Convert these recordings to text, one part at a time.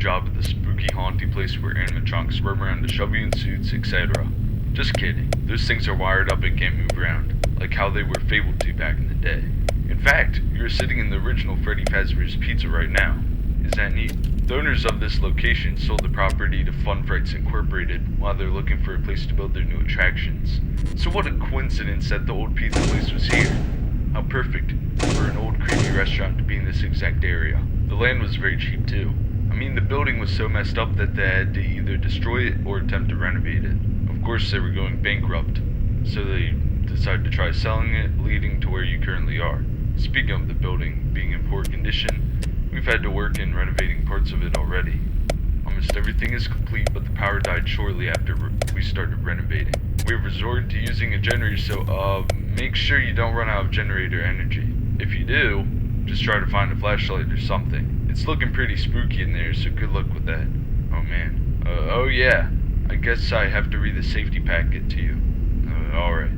job at the spooky haunty place where animatronics roam around to shove you in suits, etc. Just kidding. Those things are wired up and can't move around, like how they were fabled to back in the day. In fact, you're sitting in the original Freddy Fazbear's Pizza right now. Is that neat? The owners of this location sold the property to Fun Frights Incorporated while they're looking for a place to build their new attractions. So what a coincidence that the old pizza place was here. How perfect for an old creepy restaurant to be in this exact area. The land was very cheap too. I mean, the building was so messed up that they had to either destroy it or attempt to renovate it. Of course, they were going bankrupt, so they decided to try selling it, leading to where you currently are. Speaking of the building being in poor condition, we've had to work in renovating parts of it already. Almost everything is complete, but the power died shortly after we started renovating. We have resorted to using a generator, so make sure you don't run out of generator energy. If you do, just try to find a flashlight or something. It's looking pretty spooky in there, so good luck with that. Oh man. Oh yeah. I guess I have to read the safety packet to you. Alright.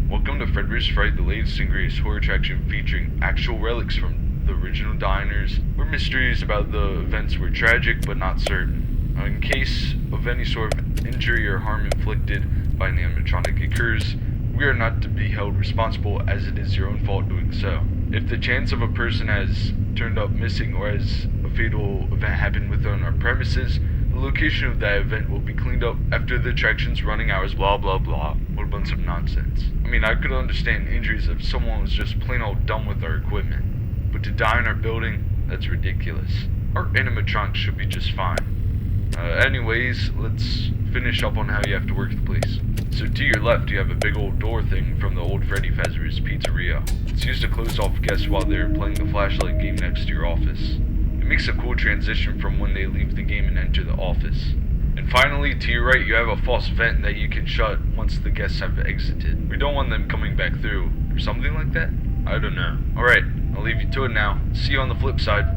Welcome to FREDBEAR'S FRIGHT, the latest and greatest horror attraction featuring actual relics from the original diners, where mysteries about the events were tragic but not certain. In case of any sort of injury or harm inflicted by an animatronic occurs, we are not to be held responsible, as it is your own fault doing so. If the chance of a person has turned up missing or has a fatal event happened within our premises, the location of that event will be cleaned up after the attraction's running hours, blah blah blah. What a bunch of nonsense. I mean, I could understand injuries if someone was just plain old dumb with our equipment, but to die in our building, that's ridiculous. Our animatronics should be just fine. Anyways, let's finish up on how you have to work the place. So to your left, you have a big old door thing from the old Freddy Fazbear's Pizzeria. It's used to close off guests while they're playing the flashlight game next to your office. It makes a cool transition from when they leave the game and enter the office. And finally, to your right, you have a false vent that you can shut once the guests have exited. We don't want them coming back through, or something like that? I don't know. Alright, I'll leave you to it now. See you on the flip side.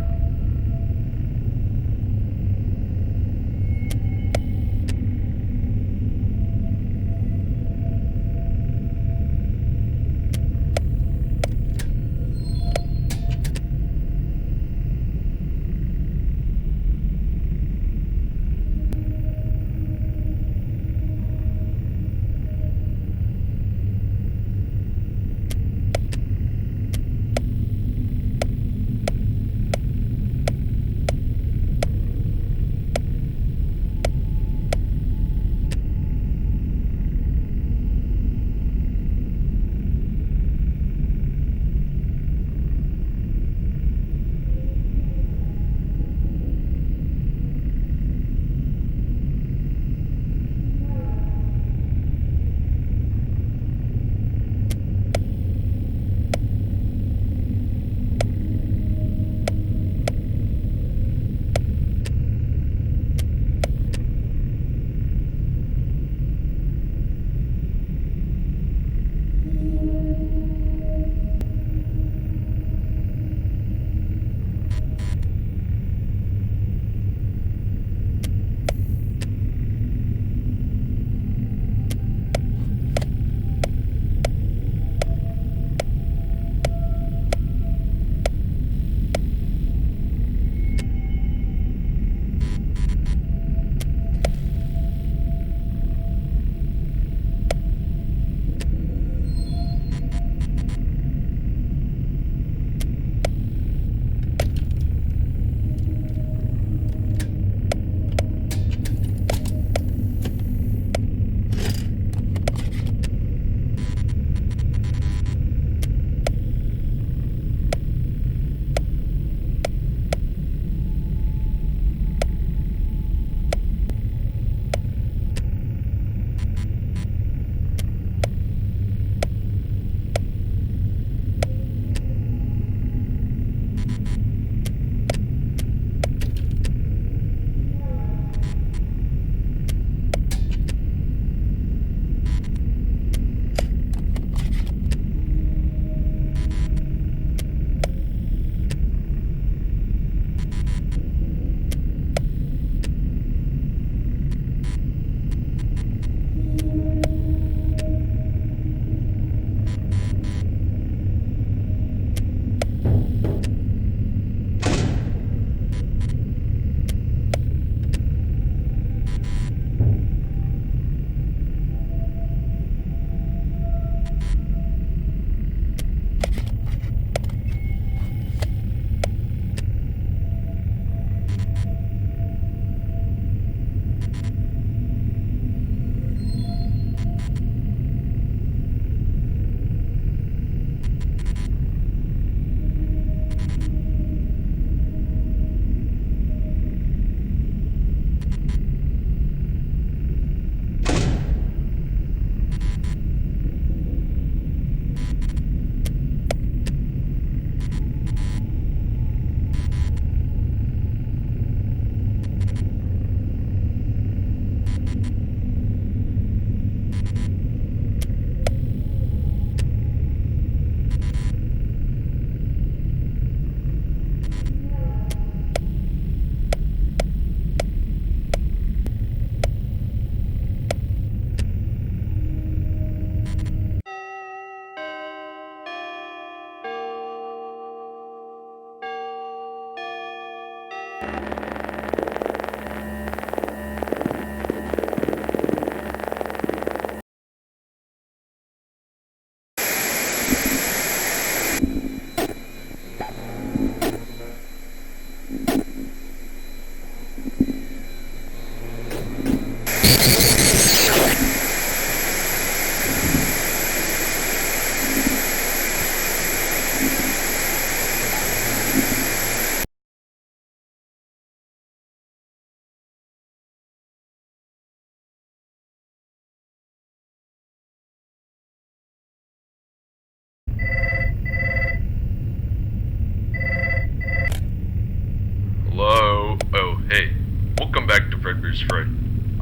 welcome back to FREDBEAR'S FRIGHT.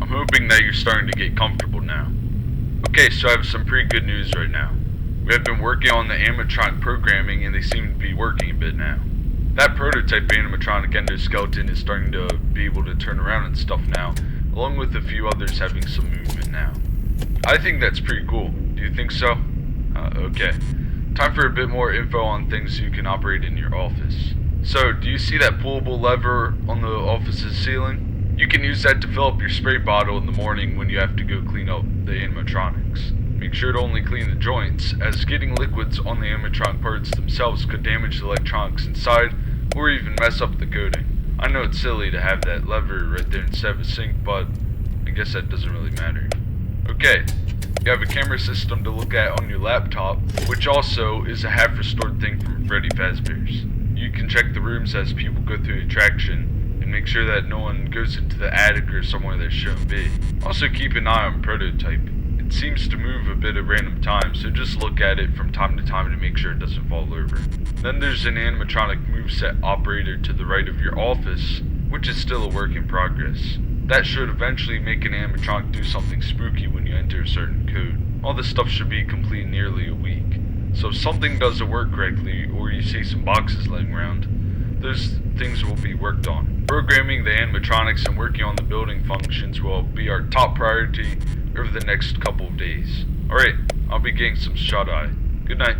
I'm hoping that you're starting to get comfortable now. Okay, so I have some pretty good news right now. We have been working on the animatronic programming and they seem to be working a bit now. That prototype animatronic endoskeleton is starting to be able to turn around and stuff now, along with a few others having some movement now. I think that's pretty cool. Do you think so? Okay. Time for a bit more info on things you can operate in your office. So, do you see that pullable lever on the office's ceiling? You can use that to fill up your spray bottle in the morning when you have to go clean up the animatronics. Make sure to only clean the joints, as getting liquids on the animatronic parts themselves could damage the electronics inside or even mess up the coating. I know it's silly to have that lever right there instead of a sink, but I guess that doesn't really matter. Okay, you have a camera system to look at on your laptop, which also is a half-restored thing from Freddy Fazbear's. You can check the rooms as people go through the attraction and make sure that no one goes into the attic or somewhere that shouldn't be. Also keep an eye on prototype. It seems to move a bit at random times, so just look at it from time to time to make sure it doesn't fall over. Then there's an animatronic moveset operator to the right of your office, which is still a work in progress. That should eventually make an animatronic do something spooky when you enter a certain code. All this stuff should be complete in nearly a week. So if something doesn't work correctly, or you see some boxes laying around, those things will be worked on. Programming the animatronics and working on the building functions will be our top priority over the next couple of days. Alright, I'll be getting some shut-eye. Good night.